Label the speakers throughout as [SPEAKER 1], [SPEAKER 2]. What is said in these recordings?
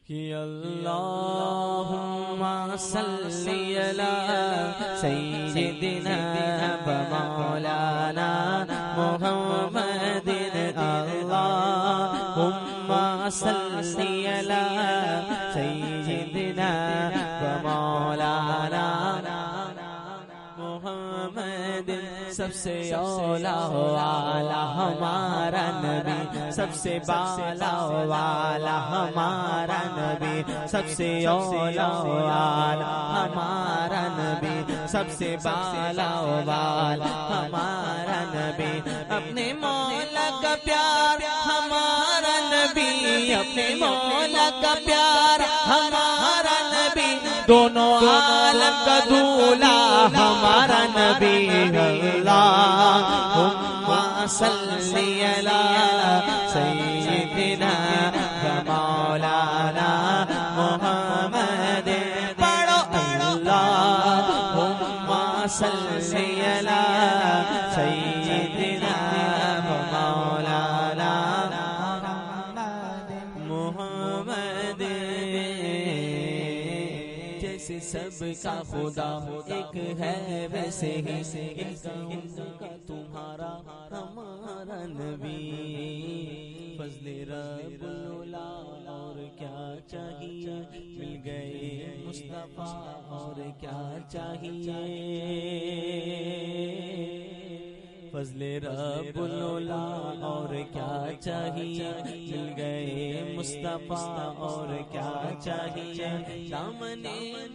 [SPEAKER 1] اللہم صلی علی سیدنا و مولانا محمد اللہم صلی علی سیدنا و مولانا محمد سب سے اولا والا ہمارا نبی سب سے بالا والا ہمارا نبی سب سے اولا والا ہمارا نبی سب سے بالا والا ہمارا نبی اپنے مولا کا پیار ہمارا نبی اپنے مولا کا پیار ہمارا نبی دونوں عالم کا دولا ہمارا نبی اللہم صلی علی سیدنا و مولانا محمد پڑھو اللہم صلی علی سیدنا و مولانا محمد جیسے سب کا خدا ایک ہے ویسے ہی ایک کا تمہارا ہمارا نبی فضل رب العلا اور کیا چاہیے مل گئے مصطفیٰ اور کیا چاہیے فضل رب العلا اور کیا چاہیے مل گئے مصطفیٰ اور کیا چاہیے دامن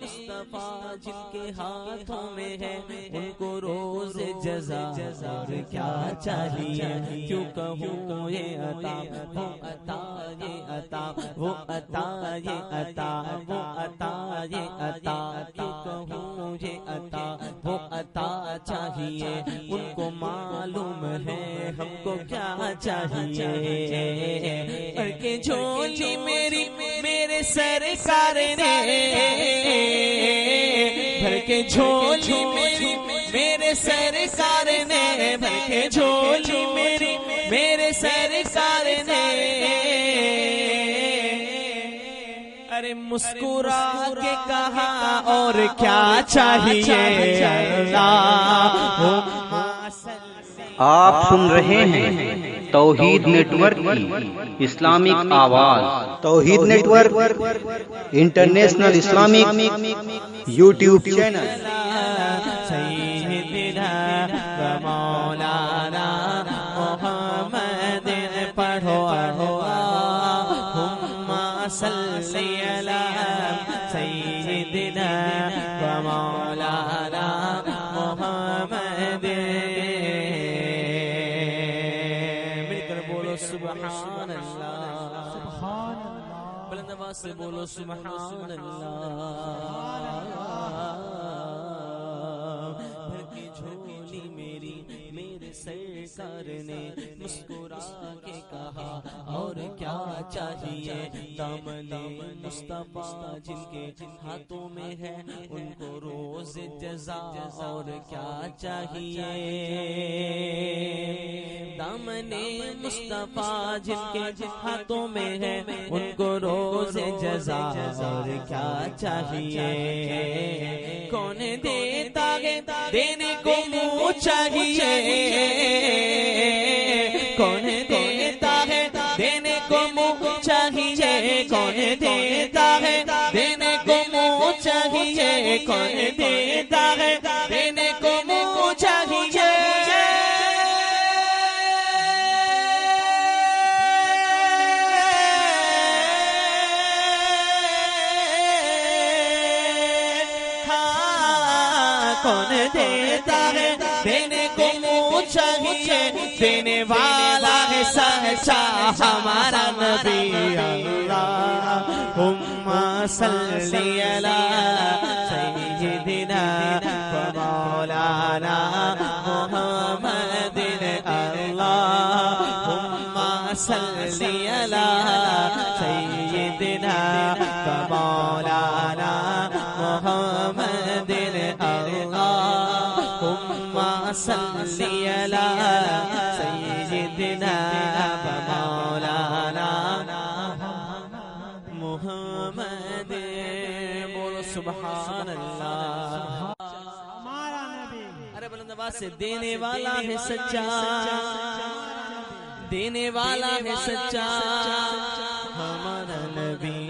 [SPEAKER 1] مصطفیٰ جن کے ہاتھوں میں ہے ان کو روز جزا اور کیا چاہیے کیوں کہوں یہ عطا وہ عطا یہ عطا وہ عطا یہ عطا وہ عطا یہ عطا کیوں کہوں یہ عطا وہ عطا چاہیے ان کو معلوم ہے ہم کو کیا چاہیے بھر کے جھولی میری میرے سرکار نے بھر کے جھولی میری میرے سرکار نے بھر کے جھولی میری میرے سرکار نے ارے مسکرا کے کہا اور کیا چاہیے
[SPEAKER 2] آپ سن رہے ہیں توحید نیٹ ورک کی اسلامک آواز Tawheed network international Islamic YouTube channel
[SPEAKER 1] سیدنا و مولانا محمد پڑھو اللہم صلی علی سیدنا و مولانا محمد سبحان اللہ بلند آواز سے بولو سبحان اللہ بھر کی جھولی میری میرے سرکار نے مسکرا کے کہا اور کیا چاہیے دامن مصطفیٰ جن کے ہاتھوں میں ہے ان کو روز جزا اور کیا چاہیے دامن مصطفیٰ جن کے ہاتھوں میں ہے ان کو روز جزا اور کیا چاہیے کون دیتا ہے دینے کو منہ چاہیے کون دیتا ہے دینے کو منہ چاہیے کون دیتا ہے دینے کو منہ چاہیے کون دیتا ہے دینے کو منہ چاہیے کون دیتا ہے دینے کو منہ چاہیے دینے والا ہے سچا ہمارا نبی اللہم صلی علی سیدنا و مولانا محمد اللہم صلی علی سیدنا و مولانا محمد اللہم صلی علی سیدنا و مولانا محمد محمد بولو سبحان اللہ
[SPEAKER 3] ہمارا نبی
[SPEAKER 1] ارے بلند آواز سے دینے والا ہے سچا دینے والا ہے سچا ہمارا نبی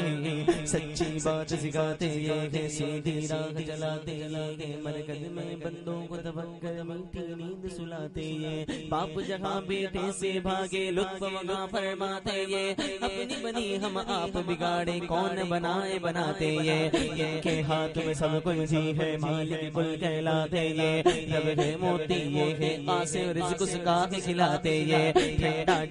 [SPEAKER 1] سچی بات سکھاتے یہ سیدھی راہ چلاتے یہ مرکز میں بندوں کو تفکر میٹھی نیند سلاتے یہ باپ جہاں بیٹے سے بھاگے لطف وغا فرماتے یہ اپنی بنی ہم آپ بگاڑے کون بنائے بناتے یہ کہ ہاتھ میں سب کچھ ہی ہے مالک کل کہلاتے یہ رب ہے موتی یہ ہے آسے رزق اس کا کھلاتے یہ ٹھنڈا